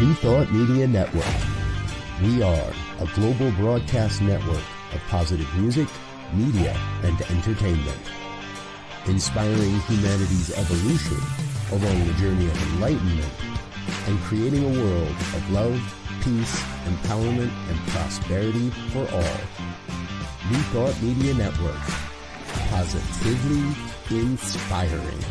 New Thought Media Network. We are a global broadcast network of positive music, media, and entertainment, inspiring humanity's evolution along the journey of enlightenment and creating a world of love, peace, empowerment, and prosperity for all. New Thought Media Network. Positively inspiring.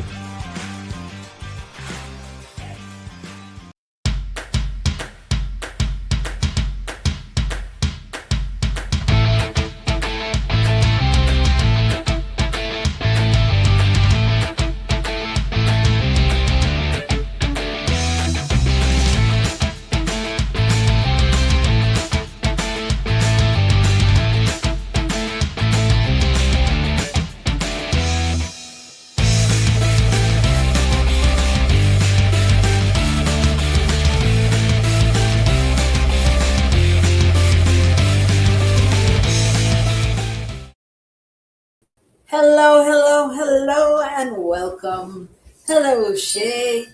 Hello, and welcome. Hello, Shay.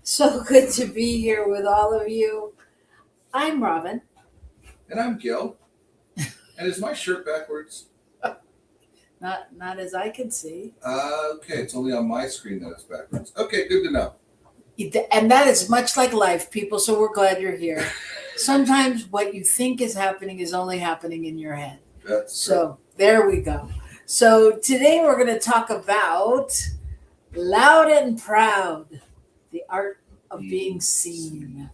So good to be here with all of you. I'm Robyn. And I'm Gil. And is my shirt backwards? Not as I can see. Okay, it's only on my screen that it's backwards. Okay, good to know. And that is much like life, people, so we're glad you're here. Sometimes what you think is happening is only happening in your head. That's so there we go. So today we're going to talk about Loud and Proud, the art of being seen.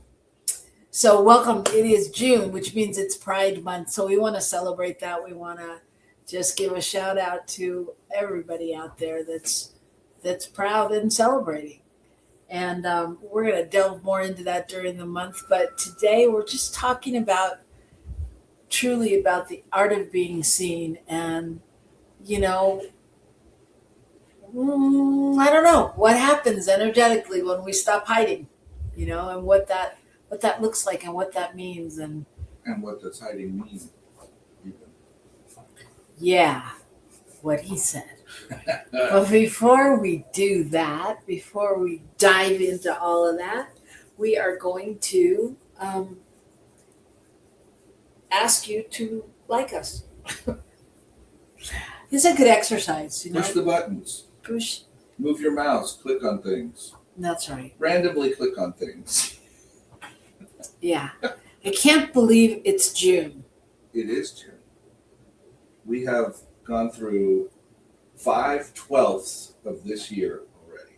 So welcome. It is June, which means it's Pride Month. So we want to celebrate that. We want to just give a shout out to everybody out there that's proud and celebrating. And we're going to delve more into that during the month. But today we're just talking truly about the art of being seen. And I don't know what happens energetically when we stop hiding, and what that looks like and what that means and what does hiding mean? Yeah, what he said. But before we do that, before we dive into all of that, we are going to ask you to like us. It's a good exercise. Push the buttons. Push. Move your mouse. Click on things. That's right. Randomly click on things. Yeah. I can't believe it's June. It is June. We have gone through 5/12 of this year already.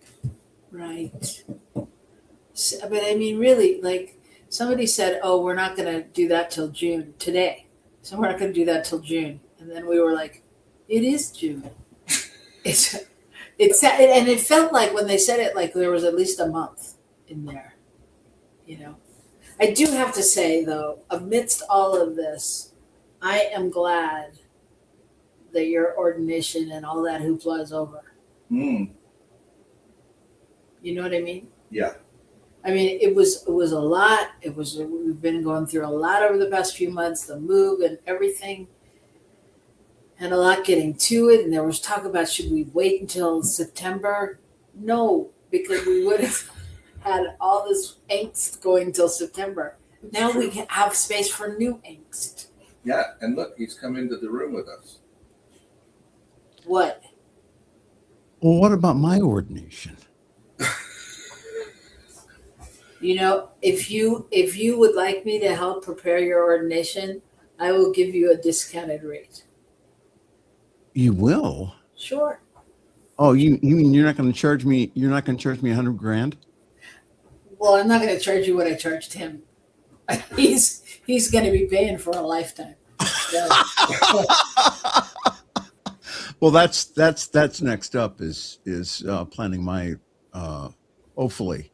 Right. But I mean, really, like somebody said, oh, we're not going to do that till June today. So we're not going to do that till June. And then we were like, it is June. It's and it felt like when they said it, like there was at least a month in there. I do have to say though, amidst all of this, I am glad that your ordination and all that hoopla is over. Mm. You know what I mean? Yeah. I mean, it was a lot. We've been going through a lot over the past few months, the move and everything. And a lot getting to it. And there was talk about, should we wait until September? No, because we would have had all this angst going till September. Now we can have space for new angst. Yeah, and look, he's come into the room with us. What? Well, what about my ordination? If you would like me to help prepare your ordination, I will give you a discounted rate. You will? Sure. Oh, you mean you're not going to charge me? You're not going to charge me $100,000? Well, I'm not going to charge you what I charged him. He's going to be paying for a lifetime. So. Well, that's next up is planning my hopefully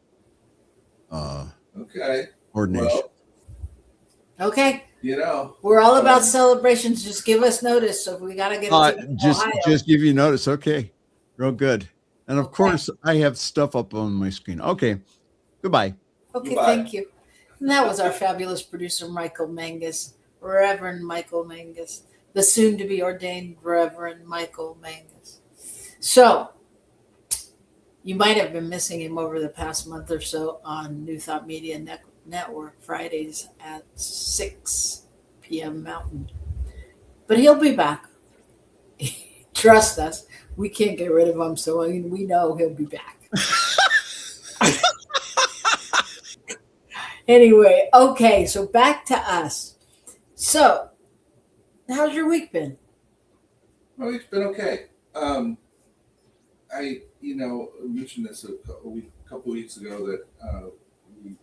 okay ordination. Well, okay. We're all about celebrations. Just give us notice. So if we got to get just give you notice. Okay. Real good. And of course I have stuff up on my screen. Okay. Goodbye. Okay. Goodbye. Thank you. And that was our fabulous producer, Michael Mangus, Reverend Michael Mangus, the soon to be ordained Reverend Michael Mangus. So You might have been missing him over the past month or so on New Thought Media Network, Fridays at 6 p.m. Mountain. But he'll be back. Trust us. We can't get rid of him, so we know he'll be back. Anyway, okay, so back to us. So, how's your week been? My week's been okay. I mentioned this a couple weeks ago that we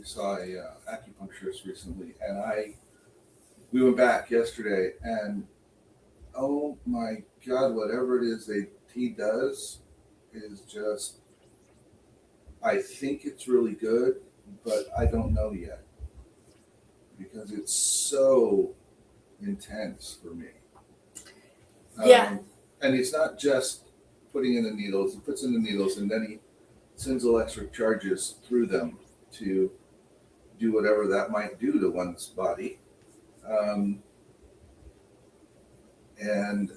saw a acupuncturist recently, and we went back yesterday, and oh my God, whatever it is that he does is just, I think it's really good, but I don't know yet because it's so intense for me. Yeah. And he's not just putting in the needles, he puts in the needles and then he sends electric charges through them to do whatever that might do to one's body. And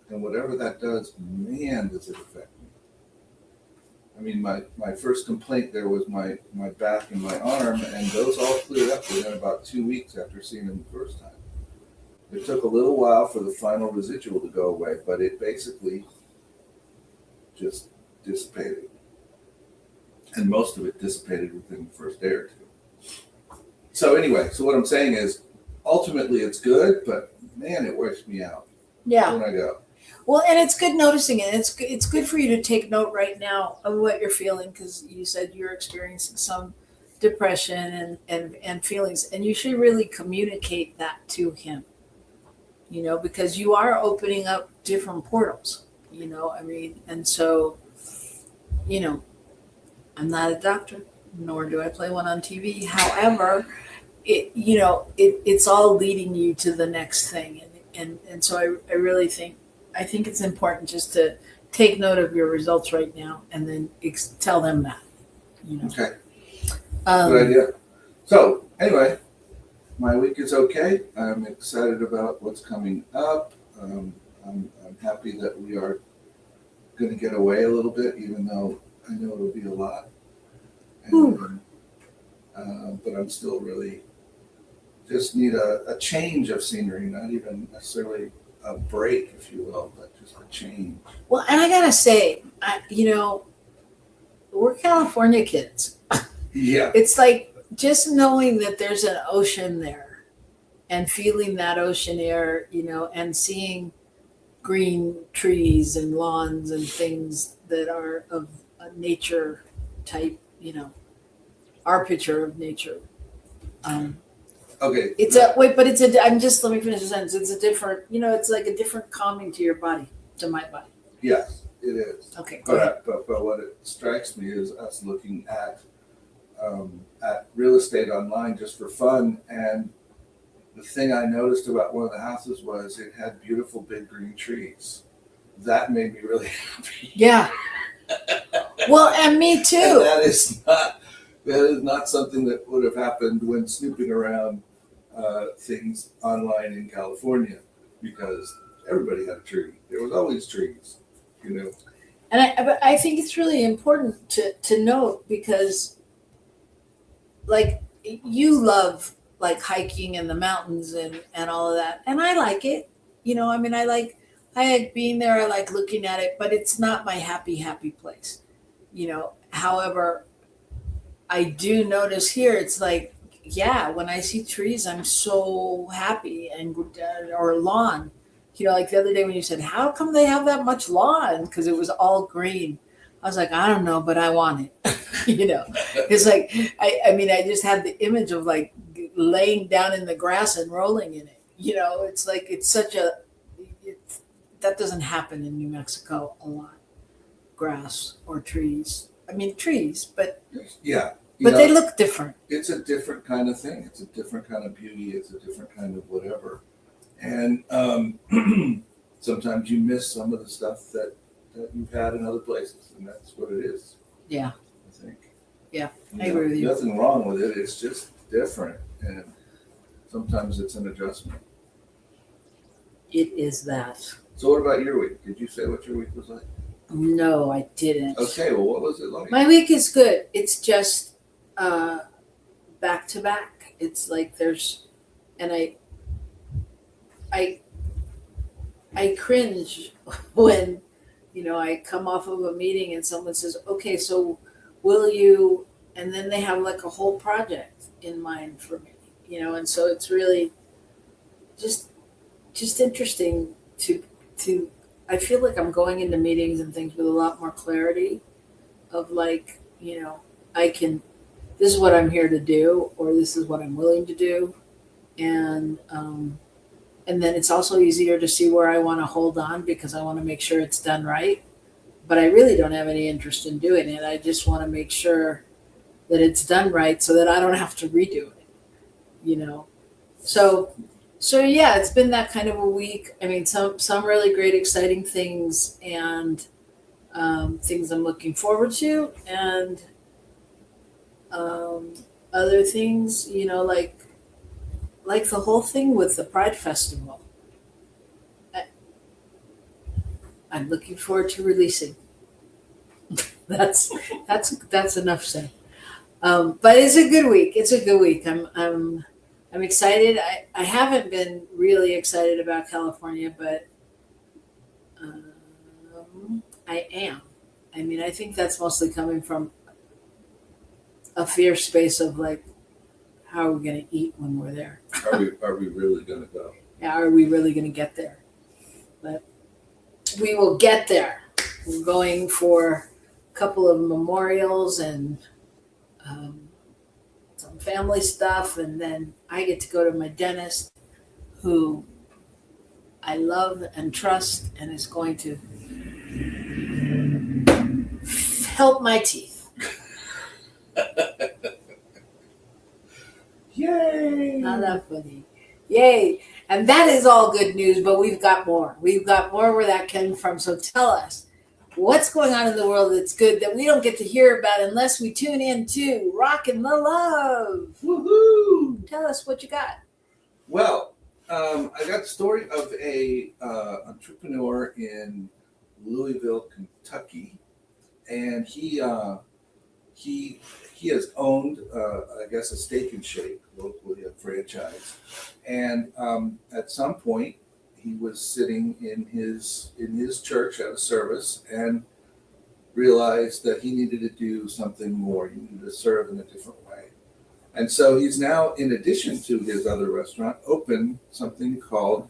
whatever that does, man, does it affect me. I mean, my first complaint there was my back and my arm, and those all cleared up within about 2 weeks after seeing him the first time. It took a little while for the final residual to go away, but it basically just dissipated. And most of it dissipated within the first day or two. So anyway, so what I'm saying is, ultimately it's good, but man, it wears me out. Yeah. When I go. Well, and it's good noticing it. It's good for you to take note right now of what you're feeling, because you said you're experiencing some depression and feelings, and you should really communicate that to him, because you are opening up different portals, and so, I'm not a doctor, nor do I play one on TV. However, it's all leading you to the next thing. And so I really think it's important just to take note of your results right now and then tell them that. Okay. Good idea. So anyway, my week is okay. I'm excited about what's coming up. I'm happy that we are going to get away a little bit, even though I know it'll be a lot. And, but I'm still really just need a change of scenery, not even necessarily a break, if you will, but just a change. Well, and I gotta say, we're California kids. Yeah. It's like just knowing that there's an ocean there and feeling that ocean air, and seeing green trees and lawns and things that are of a nature type, our picture of nature. Okay. Let me finish the sentence. It's a different, it's like a different calming to your body, to my body. Yes, it is. Okay. Go ahead. But what it strikes me is us looking at real estate online just for fun. And the thing I noticed about one of the houses was it had beautiful big green trees. That made me really happy. Yeah. Well, and me too. And that is not something that would have happened when snooping around things online in California, because everybody had a tree. There was always trees, And I think it's really important to note, because like you love like hiking in the mountains and all of that. And I like it, I like being there. I like looking at it, but it's not my happy place, however, I do notice here, it's like, yeah, when I see trees, I'm so happy, or lawn, like the other day when you said, how come they have that much lawn? Because it was all green. I was like, I don't know, but I want it. It's like, I just have the image of like laying down in the grass and rolling in it. It's like, that doesn't happen in New Mexico a lot. Grass or trees. Trees, but yeah. They look different. It's a different kind of thing. It's a different kind of beauty. It's a different kind of whatever. And sometimes you miss some of the stuff that you've had in other places, and that's what it is. Yeah. I think. Yeah, I agree with you. Nothing wrong with it. It's just different, and sometimes it's an adjustment. It is that. So what about your week? Did you say what your week was like? No, I didn't. Okay, well, what was it like? My week is good. It's just uh, back to back. It's like there's, and I, I cringe when, I come off of a meeting and someone says, okay, so will you, and then they have like a whole project in mind for me, and so it's really just, interesting to, I feel like I'm going into meetings and things with a lot more clarity of like, I can, this is what I'm here to do, or this is what I'm willing to do. And then it's also easier to see where I want to hold on because I want to make sure it's done right. But I really don't have any interest in doing it. I just want to make sure that it's done right so that I don't have to redo it. So yeah, it's been that kind of a week. I mean, some really great, exciting things and things I'm looking forward to, and other things, like the whole thing with the Pride Festival. I'm looking forward to releasing. that's enough said. But it's a good week. It's a good week. I'm excited. I haven't been really excited about California, but I am. I mean, I think that's mostly coming from a fear space of like, how are we going to eat when we're there? Are we really going to go? Yeah, are we really going to get there? But we will get there. We're going for a couple of memorials and some family stuff, and then I get to go to my dentist, who I love and trust, and is going to help my teeth. Yay! Not that funny. Yay. And that is all good news, but we've got more. We've got more where that came from. So tell us, what's going on in the world that's good that we don't get to hear about unless we tune in to Rockin the Love. Woohoo! Tell us what you got. Well, I got the story of a entrepreneur in Louisville, Kentucky, and he has owned, I guess, a Steak and Shake locally, a franchise. And at some point, he was sitting in his church at a service and realized that he needed to do something more. He needed to serve in a different way. And so he's now, in addition to his other restaurant, opened something called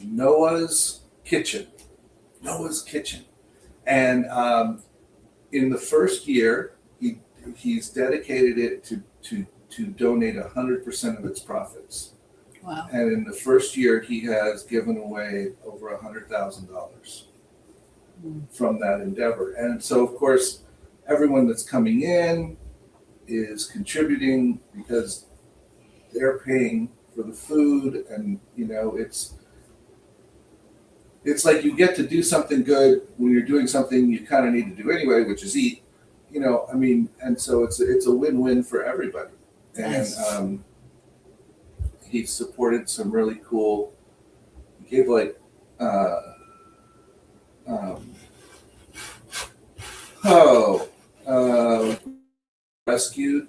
Noah's Kitchen. Noah's Kitchen. And in the first year, he's dedicated it to donate 100% of its profits. Wow. And in the first year, he has given away over $100,000 from that endeavor. And so, of course, everyone that's coming in is contributing because they're paying for the food, and it's like you get to do something good when you're doing something you kind of need to do anyway, which is eat. And so it's a win-win for everybody. Nice. And he supported some really cool. He gave rescued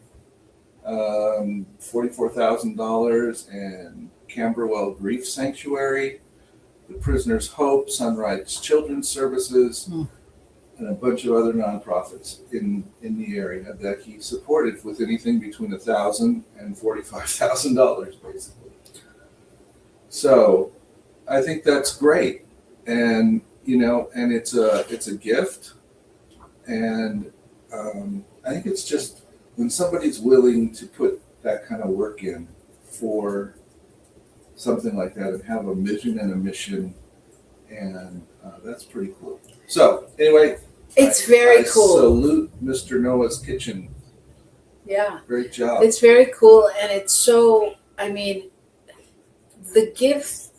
$44,000, and Camberwell Grief Sanctuary, the Prisoner's Hope, Sunrise Children's Services, and a bunch of other nonprofits in the area that he supported with anything between $1,000 and $45,000, basically. So I think that's great, and and it's a gift, and I think it's just when somebody's willing to put that kind of work in for something like that and have a vision and a mission, and that's pretty cool. So anyway, It's very cool. Salute Mr. Noah's Kitchen. Yeah. Great job. It's very cool, and it's so, I mean, the gift,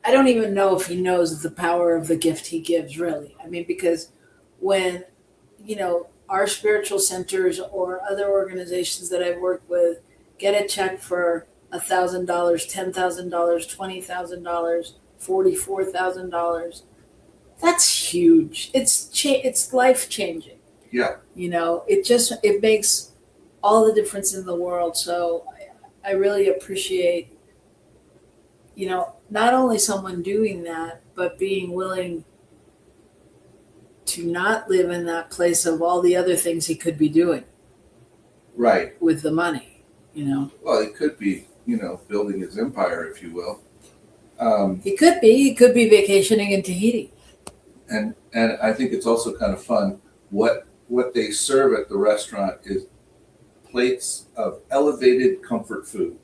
I don't even know if he knows the power of the gift he gives, really. I mean, because when, our spiritual centers or other organizations that I've worked with get a check for $1,000, $10,000, $20,000, $44,000, that's huge. It's life changing. Yeah. It makes all the difference in the world. So I really appreciate, not only someone doing that, but being willing to not live in that place of all the other things he could be doing Right. with the money. Well, he could be, building his empire, if you will. He could be vacationing in Tahiti. And I think it's also kind of fun. What they serve at the restaurant is plates of elevated comfort food.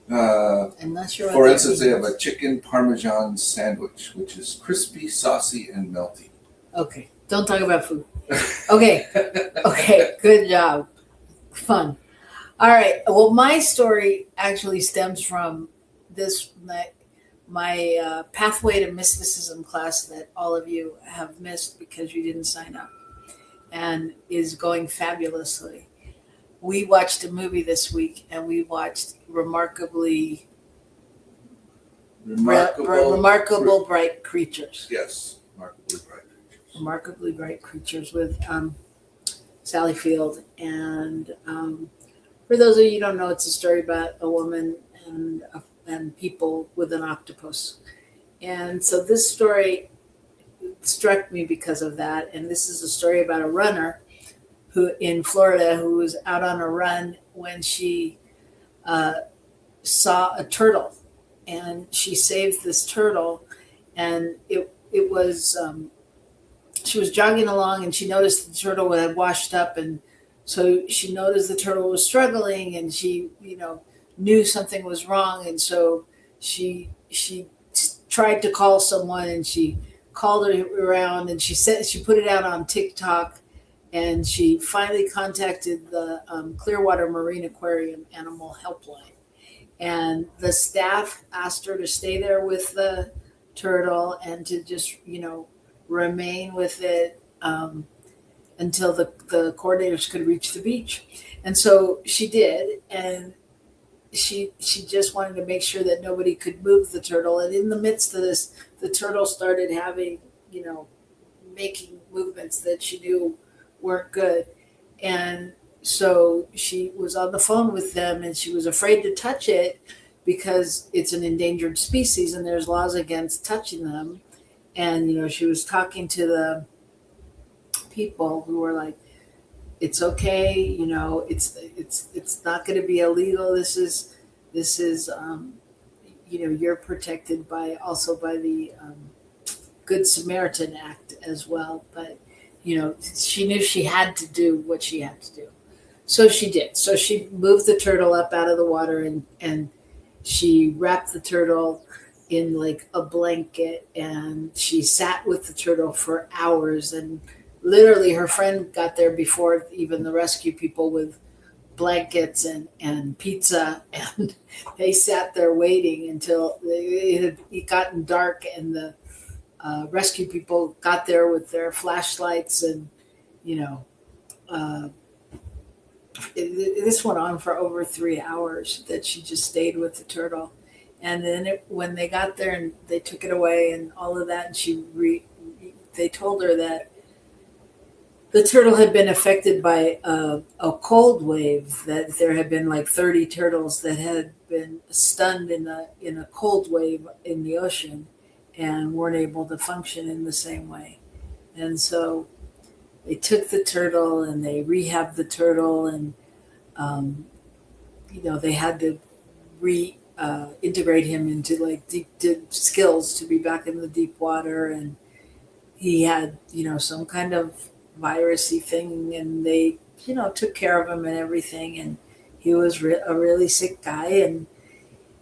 I'm not sure. For instance, they have a chicken parmesan sandwich, which is crispy, saucy, and melty. Okay, don't talk about food. Okay, good job. Fun. All right. Well, my story actually stems from this my pathway to mysticism class that all of you have missed because you didn't sign up, and is going fabulously. We watched a movie this week, and we watched Remarkable Bright Creatures. Yes, remarkably bright creatures. Remarkably Bright Creatures with Sally Field. And for those of you who don't know, it's a story about a woman and people with an octopus. And so this story struck me because of that. And this is a story about a runner who in Florida who was out on a run when she saw a turtle, and she saved this turtle. And it was she was jogging along, and she noticed the turtle had washed up, and so she noticed the turtle was struggling, and she knew something was wrong, and so she tried to call someone, and she called her around, and she put it out on TikTok. And she finally contacted the Clearwater Marine Aquarium Animal Helpline. And the staff asked her to stay there with the turtle and to just, remain with it until the coordinators could reach the beach. And so she did. And she just wanted to make sure that nobody could move the turtle. And in the midst of this, the turtle started having, making movements that she knew weren't good. And so she was on the phone with them, and she was afraid to touch it because it's an endangered species and there's laws against touching them. And she was talking to the people who were like, it's okay, it's not going to be illegal. This is you're protected by the Good Samaritan Act as well. But she knew she had to do what she had to do. So she did. So she moved the turtle up out of the water, and she wrapped the turtle in like a blanket, and she sat with the turtle for hours. And literally her friend got there before even the rescue people with blankets and pizza, and they sat there waiting until it had gotten dark, and the rescue people got there with their flashlights, and this went on for over 3 hours that she just stayed with the turtle. And then when they got there and they took it away and all of that, and they told her that the turtle had been affected by a cold wave, that there had been like 30 turtles that had been stunned in a cold wave in the ocean and weren't able to function in the same way. And so they took the turtle and they rehabbed the turtle, and they had to integrate him into like deep skills to be back in the deep water. And he had some kind of virusy thing, and they took care of him and everything. And he was a really sick guy, and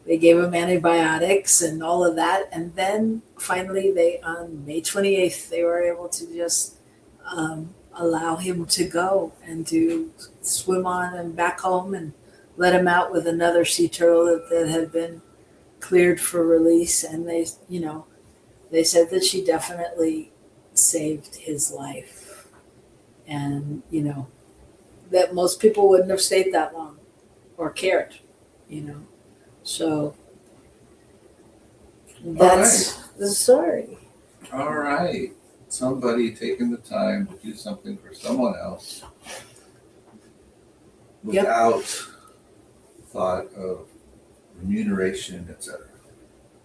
they gave him antibiotics and all of that. And then finally on May 28th, they were able to just allow him to go and to swim on and back home, and let him out with another sea turtle that had been cleared for release. And they said that she definitely saved his life. And, that most people wouldn't have stayed that long or cared, So that's the story. All right. somebody taking the time to do something for someone else Yep. without thought of remuneration, etc.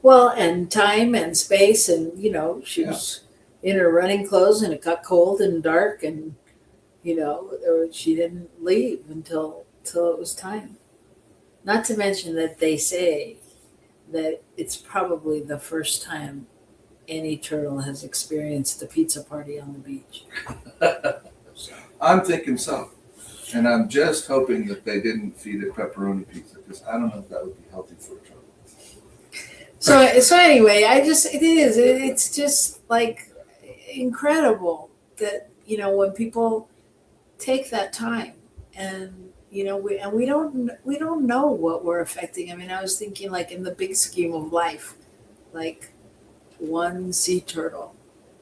Well, and time and space, and she Yeah. was in her running clothes, and it got cold and dark, and she didn't leave until it was time. Not to mention that they say that it's probably the first time any turtle has experienced a pizza party on the beach. I'm thinking so. And I'm just hoping that they didn't feed it pepperoni pizza, because I don't know if that would be healthy for a turtle. So anyway, it's just like incredible that when people take that time, and we don't know what we're affecting. I mean, I was thinking, like, in the big scheme of life, like one sea turtle,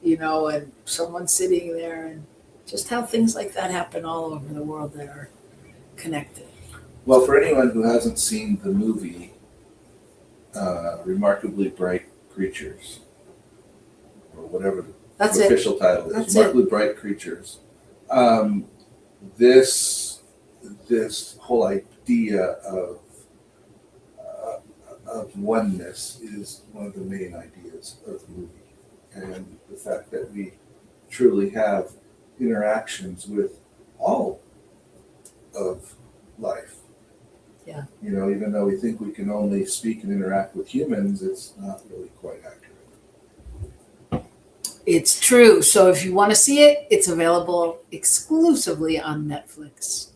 and someone sitting there, and just how things like that happen all over the world that are connected. Well, for anyone who hasn't seen the movie Remarkably Bright Creatures, or whatever the That's it. official title is, That's Remarkably Bright Creatures, this whole idea of oneness is one of the main ideas of the movie, and the fact that we truly have interactions with all of life. Yeah. Even though we think we can only speak and interact with humans, it's not really quite accurate. It's true. So if you want to see it, it's available exclusively on Netflix,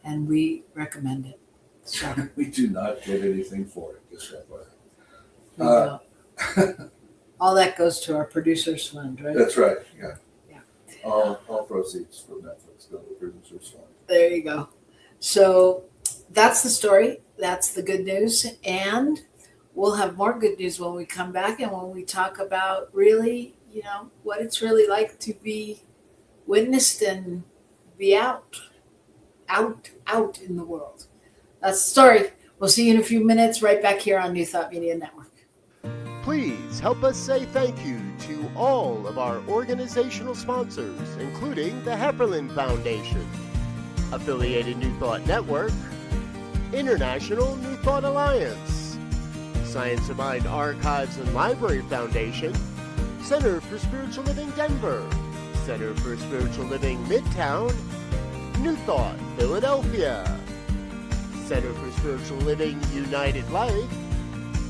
and we recommend it. So, We do not get anything for it, just that way. we don't. All that goes to our producers fund, right? That's right, yeah. Yeah. All proceeds from Netflix go to the producers fund. There you go. So that's the story. That's the good news. And we'll have more good news when we come back, and when we talk about really, what it's really like to be witnessed and be out in the world. That's the story. We'll see you in a few minutes right back here on New Thought Media Network. Please help us say thank you to all of our organizational sponsors, including the Hepperlin Foundation, Affiliated New Thought Network, International New Thought Alliance, Science of Mind Archives and Library Foundation, Center for Spiritual Living Denver, Center for Spiritual Living Midtown, New Thought Philadelphia, Center for Spiritual Living United Life,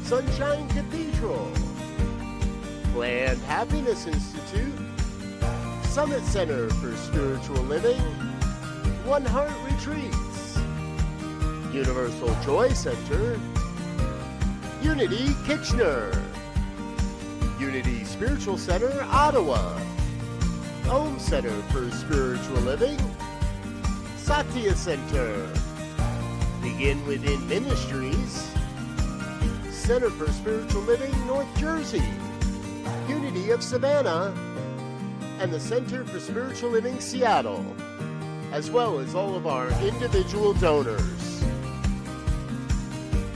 Sunshine Cathedral, Planned Happiness Institute, Summit Center for Spiritual Living, One Heart Retreats, Universal Joy Center, Unity Kitchener, Unity Spiritual Center Ottawa, Home Center for Spiritual Living, Satya Center, Begin Within Ministries, Center for Spiritual Living North Jersey, Unity of Savannah, and the Center for Spiritual Living Seattle, as well as all of our individual donors.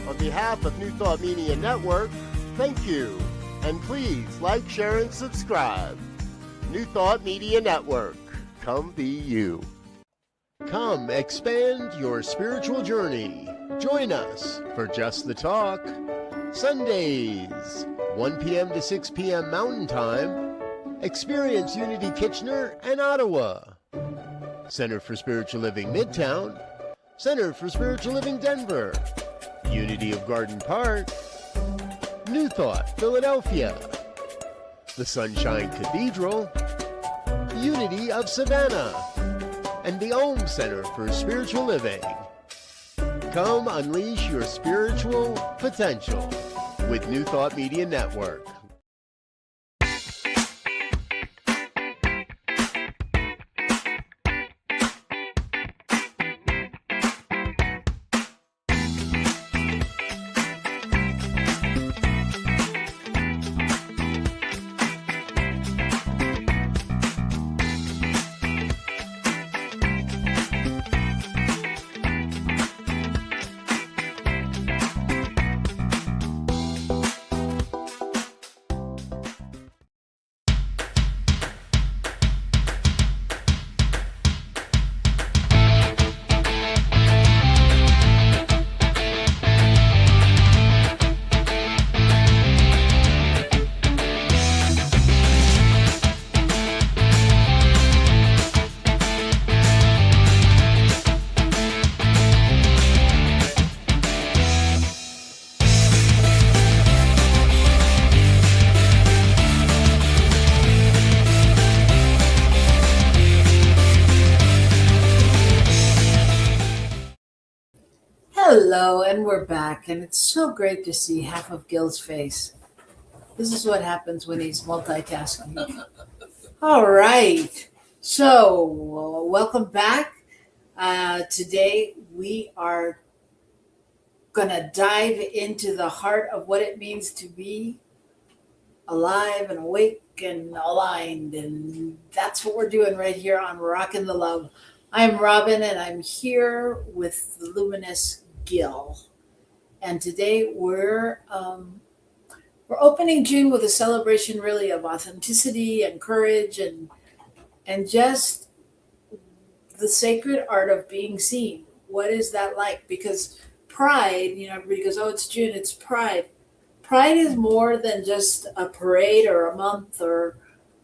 On behalf of New Thought Media Network, thank you, and please like, share, and subscribe. New Thought Media Network, come be you. Come expand your spiritual journey. Join us for Just the Talk, Sundays, 1 p.m. to 6 p.m. Mountain Time. Experience Unity Kitchener and Ottawa. Center for Spiritual Living Midtown, Center for Spiritual Living Denver, Unity of Garden Park, New Thought Philadelphia, the Sunshine Cathedral, Unity of Savannah, and the Om Center for Spiritual Living. Come unleash your spiritual potential with New Thought Media Network. Hello, and we're back, and it's so great to see half of Gil's face. This is what happens when he's multitasking. All right, so welcome back. Today we are gonna dive into the heart of what it means to be alive and awake and aligned, and that's what we're doing right here on Rockin the Love. I'm Robyn, and I'm here with the luminous Gil. And today we're opening June with a celebration, really, of authenticity and courage, and just the sacred art of being seen. What is that like? Because pride, everybody goes, "Oh, it's June, it's Pride." Pride is more than just a parade or a month or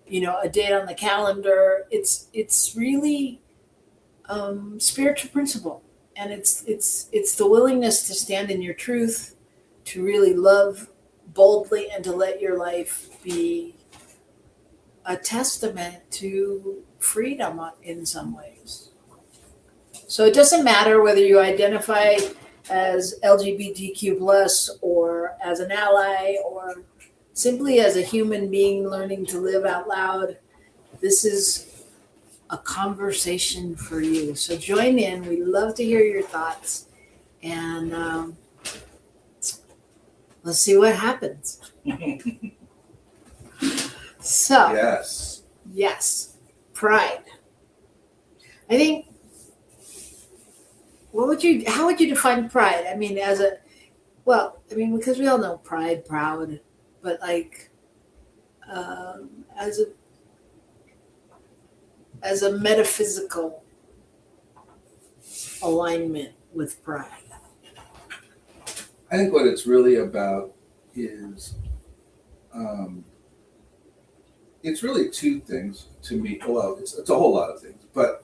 a date on the calendar. It's really spiritual principle, and it's the willingness to stand in your truth, to really love boldly, and to let your life be a testament to freedom in some ways. So it doesn't matter whether you identify as LGBTQ plus, or as an ally, or simply as a human being learning to live out loud. This is a conversation for you. So join in. We love to hear your thoughts, and let's see what happens. So yes, pride. I think. How would you define pride? I mean, because we all know pride, proud, but like as a metaphysical alignment with pride. I think what it's really about is it's really two things to me. Well, it's a whole lot of things, but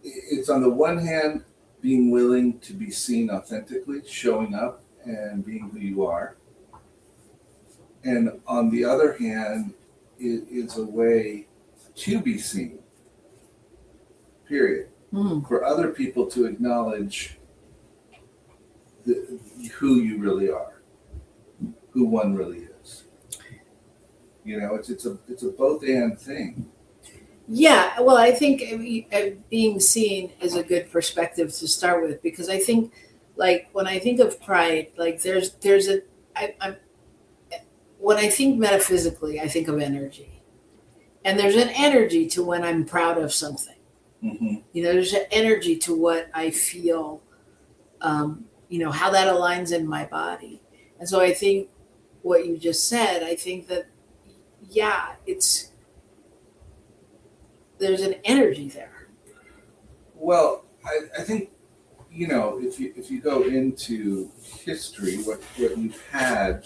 it's on the one hand being willing to be seen authentically, showing up and being who you are. And on the other hand, it is a way to be seen, period. For other people to acknowledge who you really are, who one really is. It's a both and thing. Yeah, well, I think being seen is a good perspective to start with, because I think, like, when I think of pride, like when I think metaphysically, I think of energy, and there's an energy to when I'm proud of something. Mm-hmm. There's an energy to what I feel, how that aligns in my body. And so I think what you just said, I think that, yeah, there's an energy there. Well, I think, if you go into history, what you've had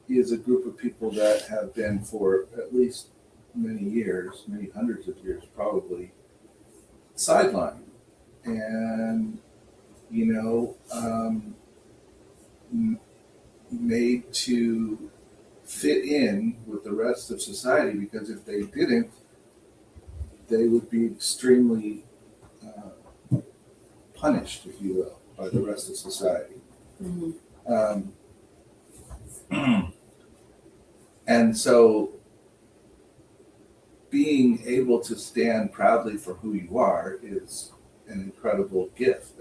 is a group of people that have been, for at least many years, many hundreds of years probably, sidelined and, made to fit in with the rest of society, because if they didn't, they would be extremely punished, if you will, by the rest of society. Mm-hmm. And so being able to stand proudly for who you are is an incredible gift.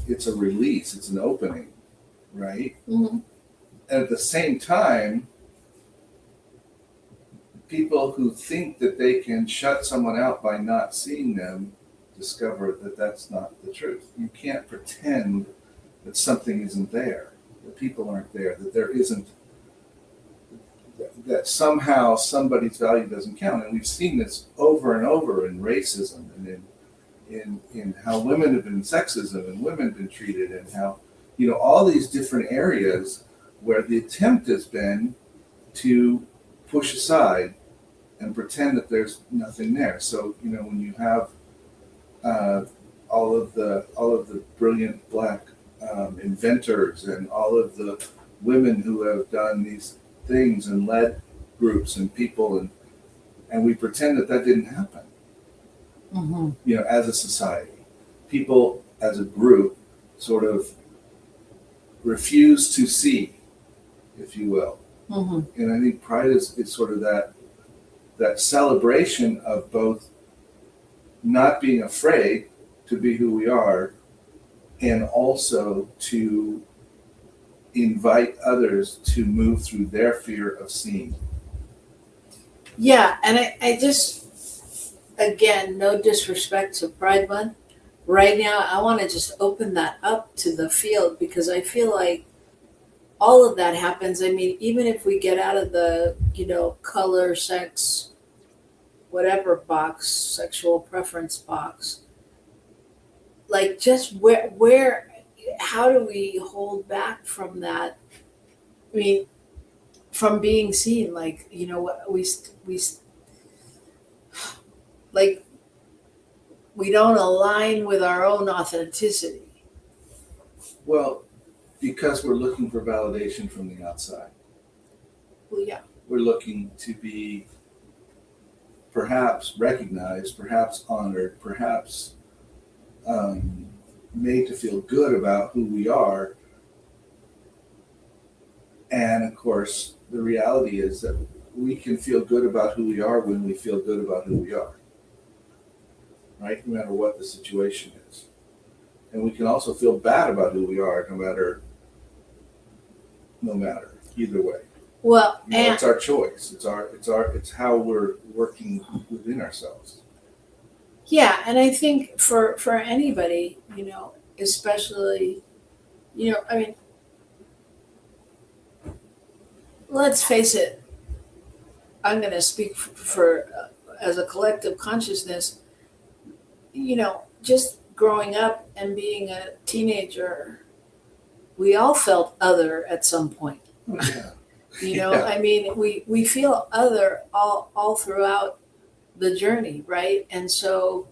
It's a release, it's an opening, right? Mm-hmm. And at the same time, people who think that they can shut someone out by not seeing them discover that that's not the truth. You can't pretend that something isn't there, that people aren't there, that there isn't, that somehow somebody's value doesn't count. And we've seen this over and over in racism, and in how women have been, sexism, and women have been treated, and how, all these different areas where the attempt has been to push aside and pretend that there's nothing there. So, when you have all of the brilliant Black inventors, and all of the women who have done these things and led groups and people, and we pretend that didn't happen, Mm-hmm. as a society. people as a group sort of refuse to see, if you will. Mm-hmm. And I think pride is sort of that celebration of both not being afraid to be who we are, and also to invite others to move through their fear of seeing. Yeah, and I just, again, no disrespect to Pride Month. Right now, I want to just open that up to the field, because I feel like all of that happens. I mean, even if we get out of the, color, sex, whatever box, sexual preference box, like just where, how do we hold back from that? I mean, from being seen, like, what we like, we don't align with our own authenticity. Well, because we're looking for validation from the outside. Well, yeah. We're looking to be perhaps recognized, perhaps honored, perhaps made to feel good about who we are. And of course, the reality is that we can feel good about who we are when we feel good about who we are, right? No matter what the situation is. And we can also feel bad about who we are, no matter, either way. Well, and it's our choice. It's how we're working within ourselves. yeah, and I think for anybody, especially, I mean, let's face it. I'm going to speak for as a collective consciousness. Just growing up and being a teenager, we all felt other at some point. Yeah. I mean, we feel other all throughout the journey, right? And so,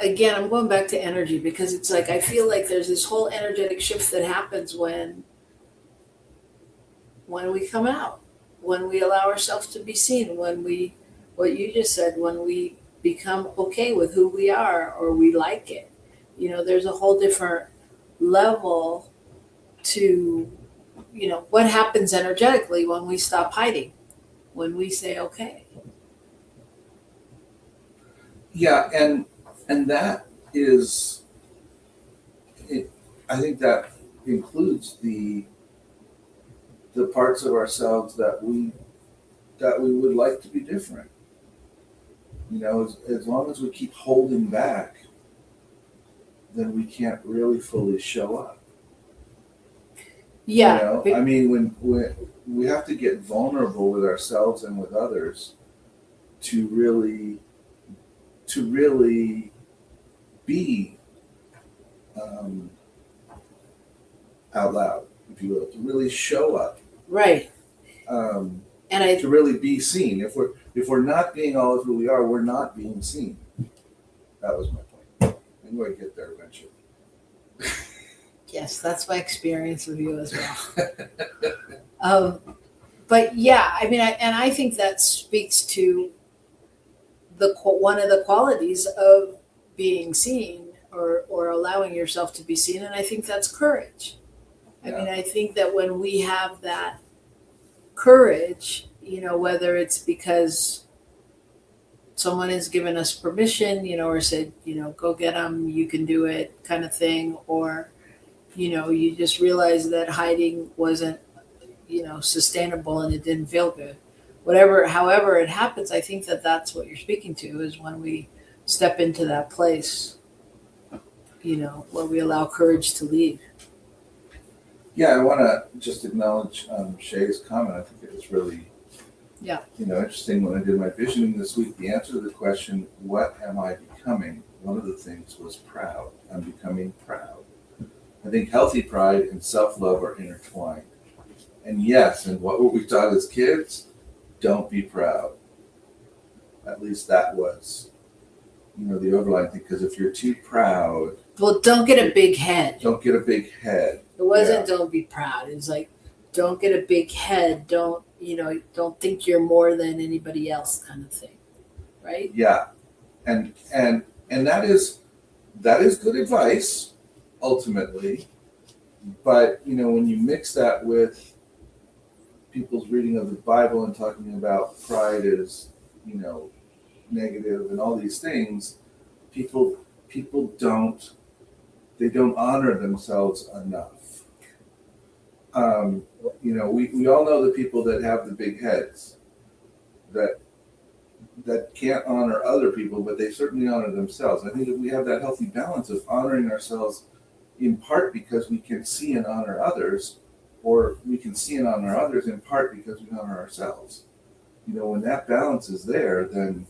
again, I'm going back to energy, because it's like I feel like there's this whole energetic shift that happens when we come out, when we allow ourselves to be seen, when we, what you just said, when we become okay with who we are, or we like it. There's a whole different level to, what happens energetically when we stop hiding, when we say, okay. Yeah, and that is, I think that includes the parts of ourselves that we would like to be different. As long as we keep holding back, then we can't really fully show up. Yeah. I mean, when we have to get vulnerable with ourselves and with others to really be out loud, if you will, to really show up. Right. And I to really be seen. If we're not being all of who we are, we're not being seen. That was my point. I'm going to get there eventually. Yes, that's my experience with you as well. But yeah, I mean, I think that speaks to one of the qualities of being seen, or allowing yourself to be seen, and I think that's courage. I mean, I think that when we have that courage, whether it's because someone has given us permission, or said, go get them, you can do it, kind of thing, or you just realize that hiding wasn't, sustainable, and it didn't feel good. However it happens, I think that that's what you're speaking to, is when we step into that place, where we allow courage to lead. Yeah, I want to just acknowledge Shay's comment. I think it was really, interesting. When I did my visioning this week, the answer to the question, what am I becoming? One of the things was proud. I'm becoming proud. I think healthy pride and self-love are intertwined. And yes, and what were we taught as kids? Don't be proud. At least that was, the overlying thing. Because if you're too proud... Well, don't get a big head. Don't get a big head. It wasn't don't be proud. It's like, don't get a big head. Don't think you're more than anybody else, kind of thing. Right? Yeah. And that is good advice ultimately. But when you mix that with people's reading of the Bible and talking about pride is negative and all these things, people don't honor themselves enough. We all know the people that have the big heads that can't honor other people, but they certainly honor themselves. I think that we have that healthy balance of honoring ourselves in part because we can see and honor others, or we can see and honor others in part because we honor ourselves. When that balance is there, then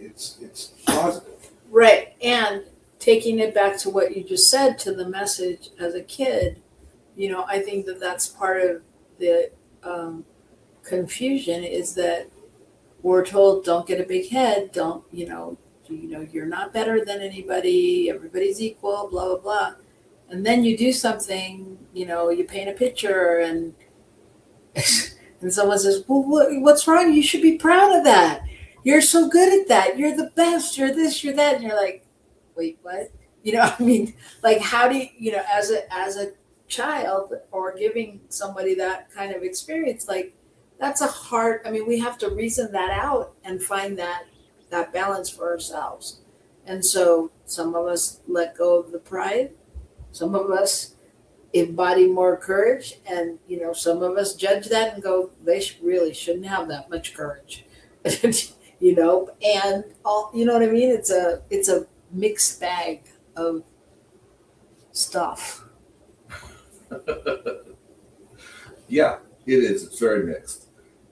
it's positive. Right. And taking it back to what you just said, to the message as a kid, I think that's part of the confusion, is that we're told, don't get a big head, don't, you're not better than anybody, everybody's equal, blah, blah, blah. And then you do something, you paint a picture and and someone says, well, what's wrong? You should be proud of that. You're so good at that. You're the best. You're this, you're that. And you're like, wait, what? Like, how do you, as a child, or giving somebody that kind of experience, like, that's a hard, we have to reason that out and find that balance for ourselves. And so some of us let go of the pride. Some of us embody more courage. And, some of us judge that and go, they really shouldn't have that much courage. And all, what I mean? It's a mixed bag of stuff. Yeah, it is. It's very mixed.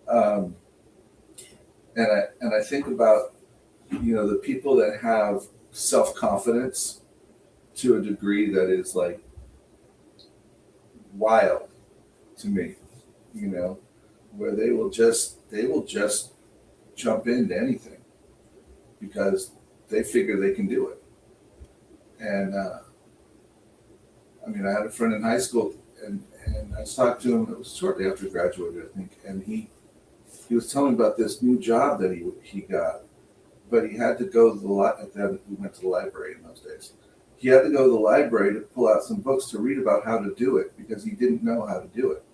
And I think about, the people that have self-confidence to a degree that is like wild to me, where they will just jump into anything because they figure they can do it. And I had a friend in high school, and I talked to him. It was shortly after he graduated, I think, and he was telling me about this new job that he got, but he had to go to we went to the library in those days. He had to go to the library to pull out some books to read about how to do it because he didn't know how to do it.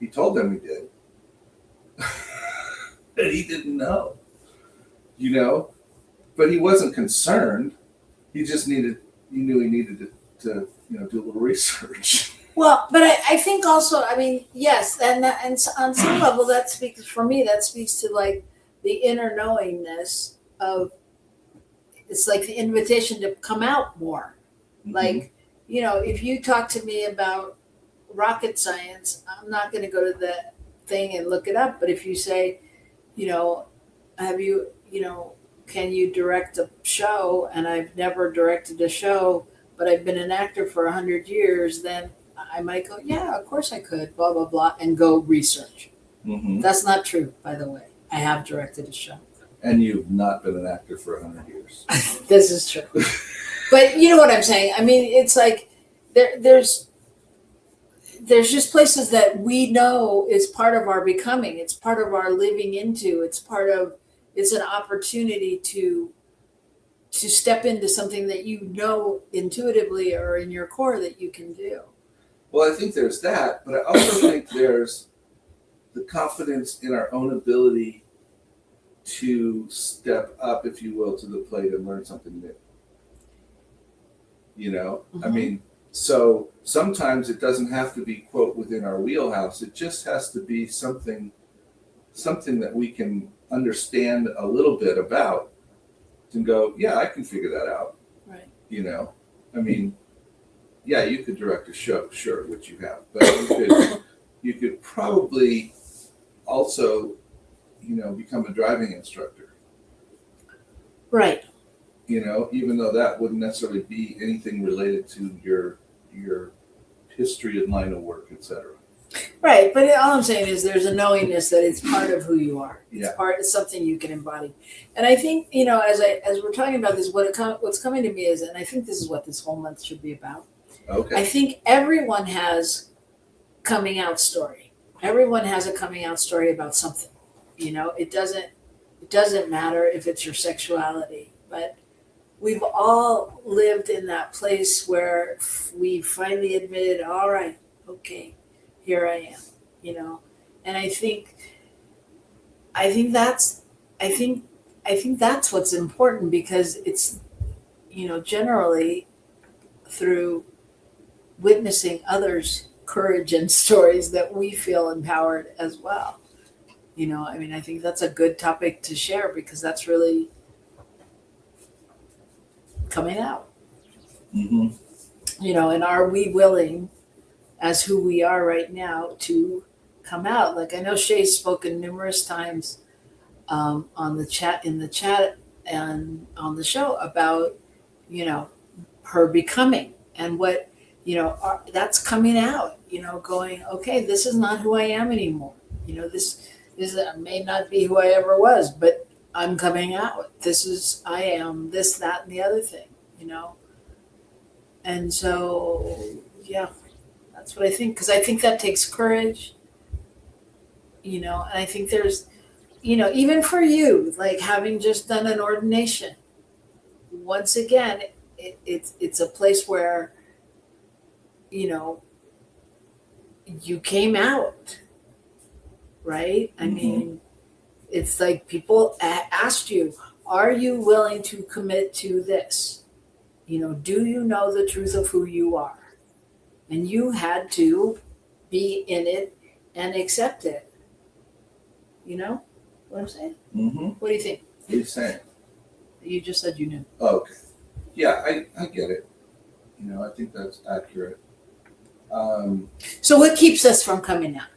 He told them he did, and he didn't know, but he wasn't concerned. He just knew he needed to do a little research. Well, but I think also, yes, and on some level that speaks to like the inner knowingness of, it's like the invitation to come out more. Mm-hmm. Like, if you talk to me about rocket science, I'm not going to go to the thing and look it up. But if you say, can you direct a show? And I've never directed a show, but I've been an actor for 100 years, then I might go, yeah, of course I could, blah, blah, blah, and go research. Mm-hmm. That's not true, by the way. I have directed a show. And you've not been an actor for 100 years. This is true. But you know what I'm saying? It's like there's just places that we know is part of our becoming. It's part of our living into. It's an opportunity to step into something that intuitively or in your core that you can do. Well, I think there's that, but I also think there's the confidence in our own ability to step up, if you will, to the plate and learn something new. Mm-hmm. So sometimes it doesn't have to be, quote, within our wheelhouse. It just has to be something that we can understand a little bit about and go, yeah, I can figure that out. Right. Yeah, you could direct a show, sure, which you have, but you could probably also, become a driving instructor. Right. Even though that wouldn't necessarily be anything related to your history and line of work, etc. Right, but all I'm saying is there's a knowingness that it's part of who you are. It's something you can embody. And I think, as we're talking about this, what's coming to me is, and I think this is what this whole month should be about. Okay. I think everyone has coming out story. Everyone has a coming out story about something. It It doesn't matter if it's your sexuality, but we've all lived in that place where we finally admitted, all right, okay, here I am, you know. And I think that's what's important, because it's, you know, generally through witnessing others' courage and stories that we feel empowered as well. You know, I mean, I think that's a good topic to share, because that's really coming out. Mm-hmm. You know, and are we willing, as who we are right now, to come out? Like, I know Shay's spoken numerous times on the chat, in the chat, and on the show about, you know, her becoming, and what, you know, that's coming out, you know, going, okay, this is not who I am anymore. You know, this may not be who I ever was, but I'm coming out. I am this, that, and the other thing, you know? And so, yeah, that's what I think. Because I think that takes courage, you know, and I think there's, you know, even for you, like having just done an ordination, once again, it's a place where, you know, you came out, right? I mean, it's like people asked you, are you willing to commit to this? You know, do you know the truth of who you are? And you had to be in it and accept it. You know what I'm saying? Mm-hmm. What do you think? What are you saying? You just said you knew. Oh, okay. Yeah, I get it. You know, I think that's accurate. So what keeps us from coming out?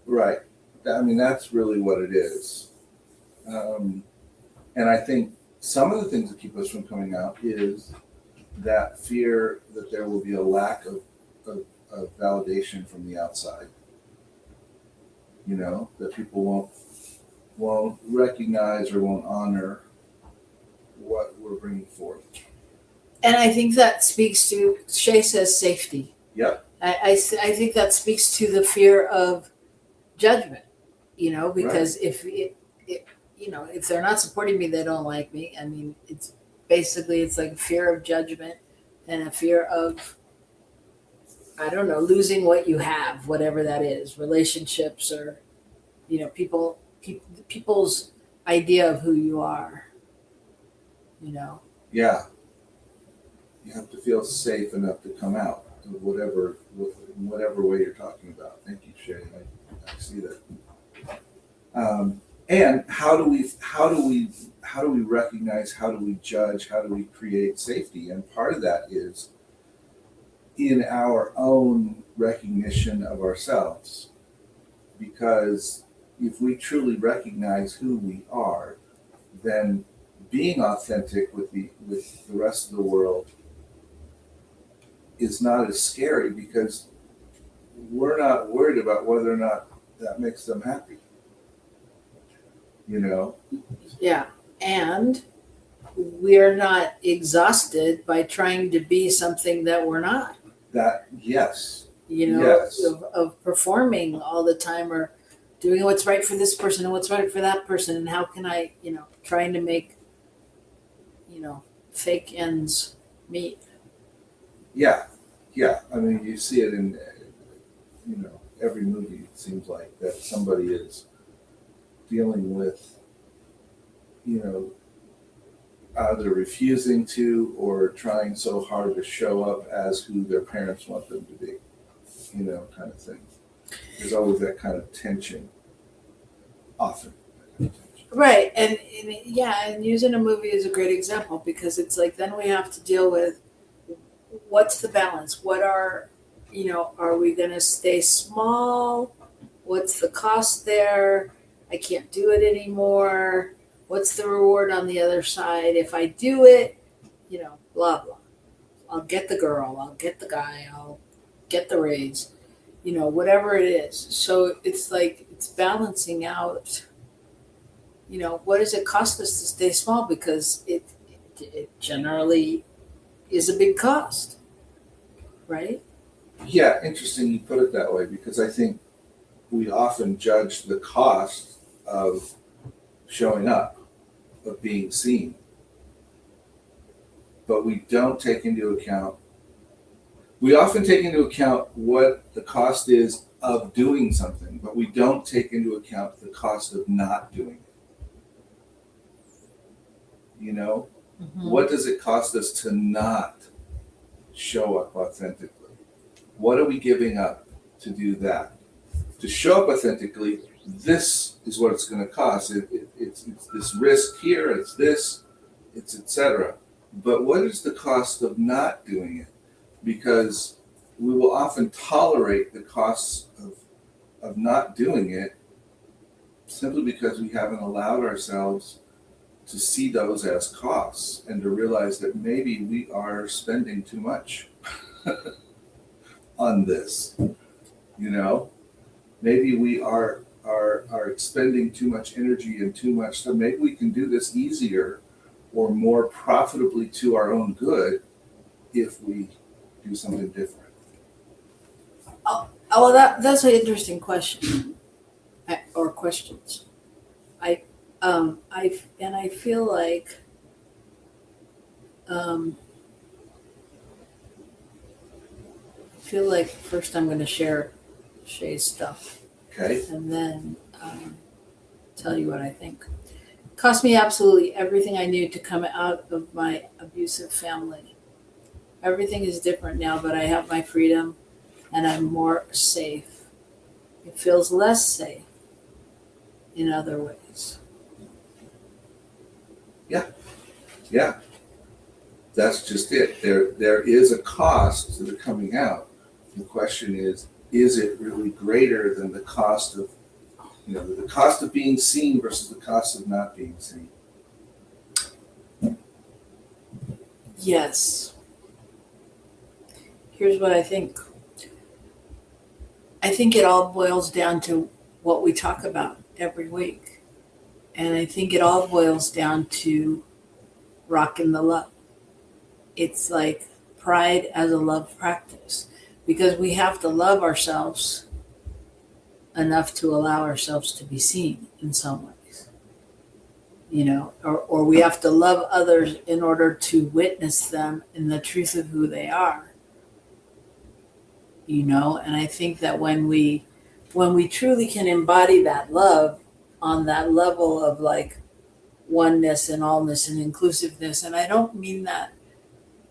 Right. I mean, that's really what it is. And I think some of the things that keep us from coming out is that fear that there will be a lack of validation from the outside. You know, that people won't recognize or won't honor what we're bringing forth. And I think that speaks to, Shay says, safety. Yep. I think that speaks to the fear of judgment, you know, because if you know, if they're not supporting me, they don't like me. I mean, it's like fear of judgment and a fear of, I don't know, losing what you have, whatever that is, relationships, or, you know, people's idea of who you are, you know. Yeah. You have to feel safe enough to come out of whatever way you're talking about. Thank you, Shay. I see that. And how do we recognize, how do we judge, how do we create safety? And part of that is in our own recognition of ourselves. Because if we truly recognize who we are, then being authentic with the rest of the world is not as scary, because we're not worried about whether or not that makes them happy. You know? Yeah. And we're not exhausted by trying to be something that we're not. That, yes. You know, yes. of performing all the time, or doing what's right for this person and what's right for that person, and how can I, you know, trying to make, you know, fake ends meet. Yeah. Yeah. I mean, you see it in, you know, every movie, it seems like, that somebody is dealing with, you know, either refusing to or trying so hard to show up as who their parents want them to be, you know, kind of thing. There's always that kind of tension, often. Right. And yeah, and using a movie is a great example, because it's like, then we have to deal with, what's the balance? What are, you know, are we going to stay small? What's the cost there? I can't do it anymore. What's the reward on the other side? If I do it, you know, blah, blah. I'll get the girl, I'll get the guy, I'll get the raise, you know, whatever it is. So it's like, it's balancing out, you know, what does it cost us to stay small? Because it generally is a big cost, right? Yeah, interesting you put it that way, because I think we often judge the cost of showing up. of being seen. But we don't take into account, we often take into account what the cost is of doing something, but we don't take into account the cost of not doing it. You know, what does it cost us to not show up authentically? What are we giving up to do that? To show up authentically, this is what it's going to cost. It's this risk here, it's this, it's etc. But what is the cost of not doing it? Because we will often tolerate the costs of not doing it simply because we haven't allowed ourselves to see those as costs and to realize that maybe we are spending too much on this. You know, maybe we are expending too much energy and too much stuff. Maybe we can do this easier or more profitably to our own good if we do something different. Oh, well, that's an interesting question, or questions. I feel like first I'm going to share Shay's stuff, Okay. and then tell you what I think. It cost me absolutely everything I knew to come out of my abusive family. Everything is different now, but I have my freedom and I'm more safe. It feels less safe in other ways. Yeah, that's just it. There is a cost to the coming out. The question is it really greater than the cost of, the cost of being seen versus the cost of not being seen? Yes. Here's what I think. I think it all boils down to what we talk about every week. And I think it all boils down to Rockin the Love. It's like pride as a love practice, because we have to love ourselves enough to allow ourselves to be seen in some ways, or we have to love others in order to witness them in the truth of who they are, and I think that when we truly can embody that love on that level of like oneness and allness and inclusiveness, and I don't mean that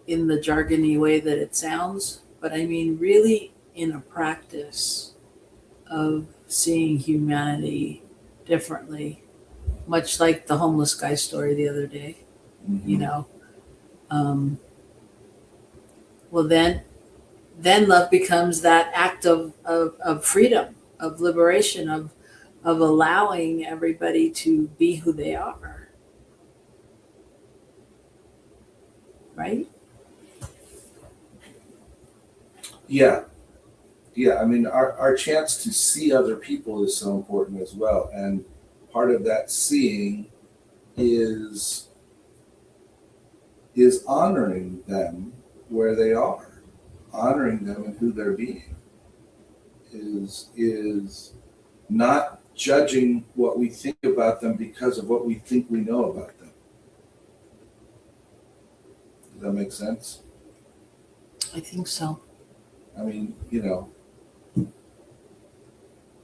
in the jargony way that it sounds, but I mean really in a practice of seeing humanity differently, much like the homeless guy story the other day. Well, then love becomes that act of freedom, of liberation, of allowing everybody to be who they are. Right? Yeah. I mean, our chance to see other people is so important as well. And part of that seeing is honoring them where they are, honoring them in who they're being, is not judging what we think about them because of what we think we know about them. Does that make sense? I think so. I mean,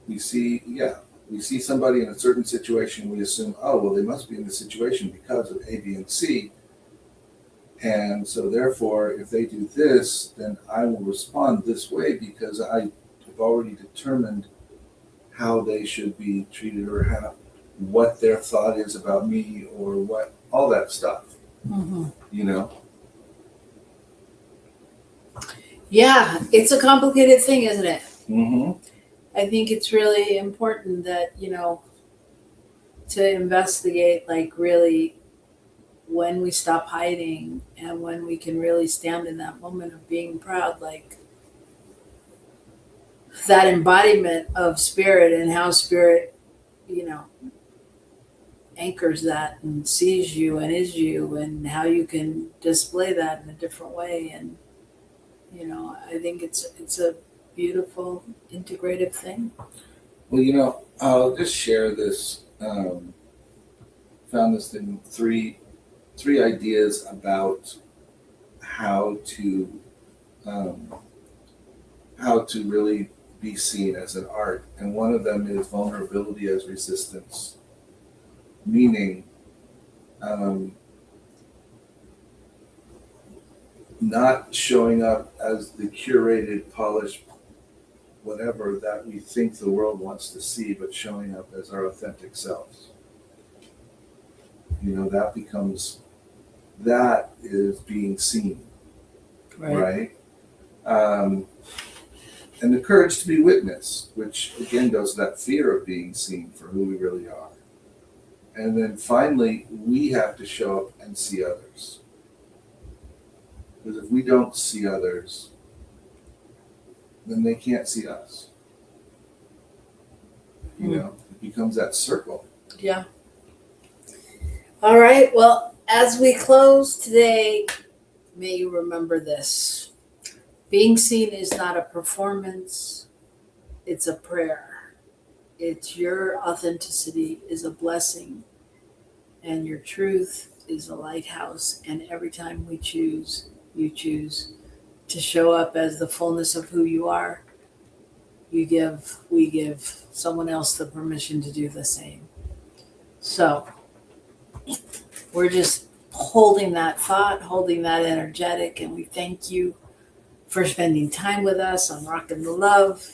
we see somebody in a certain situation, we assume, oh, well, they must be in this situation because of A, B, and C. And so therefore, if they do this, then I will respond this way because I have already determined how they should be treated or what their thought is about me or what, all that stuff, Yeah, it's a complicated thing, isn't it? Mm-hmm. I think it's really important that, to investigate, like, really when we stop hiding and when we can really stand in that moment of being proud, like that embodiment of spirit and how spirit, anchors that and sees you and is you, and how you can display that in a different way. And, I think it's a beautiful integrative thing. Well, I'll just share this found this in three ideas about how to really be seen as an art, and one of them is vulnerability as resistance, meaning not showing up as the curated, polished whatever that we think the world wants to see, but showing up as our authentic selves. That is being seen, right? And the courage to be witnessed, which again goes to that fear of being seen for who we really are. And then finally, we have to show up and see others. Because if we don't see others, then they can't see us. It becomes that circle. Yeah. All right. Well, as we close today, may you remember this. Being seen is not a performance. It's a prayer. It's your authenticity is a blessing, and your truth is a lighthouse. And every time you choose to show up as the fullness of who you are, we give someone else the permission to do the same. So we're just holding that thought, holding that energetic, and we thank you for spending time with us on Rockin the Love.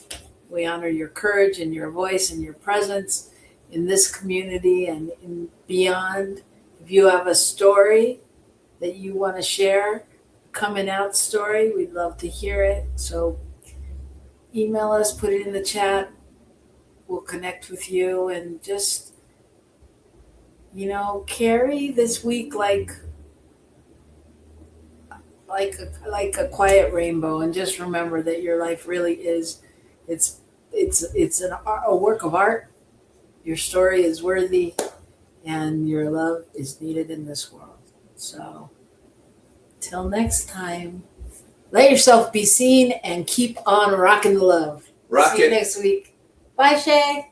We honor your courage and your voice and your presence in this community and beyond. If you have a story that you want to share, coming out story, we'd love to hear it. So email us, put it in the chat. We'll connect with you, and just, carry this week like a quiet rainbow, and just remember that your life really is, it's a work of art. Your story is worthy, and your love is needed in this world. So till next time, let yourself be seen and keep on rocking the love. Rock See you it. next week. Bye, Shay.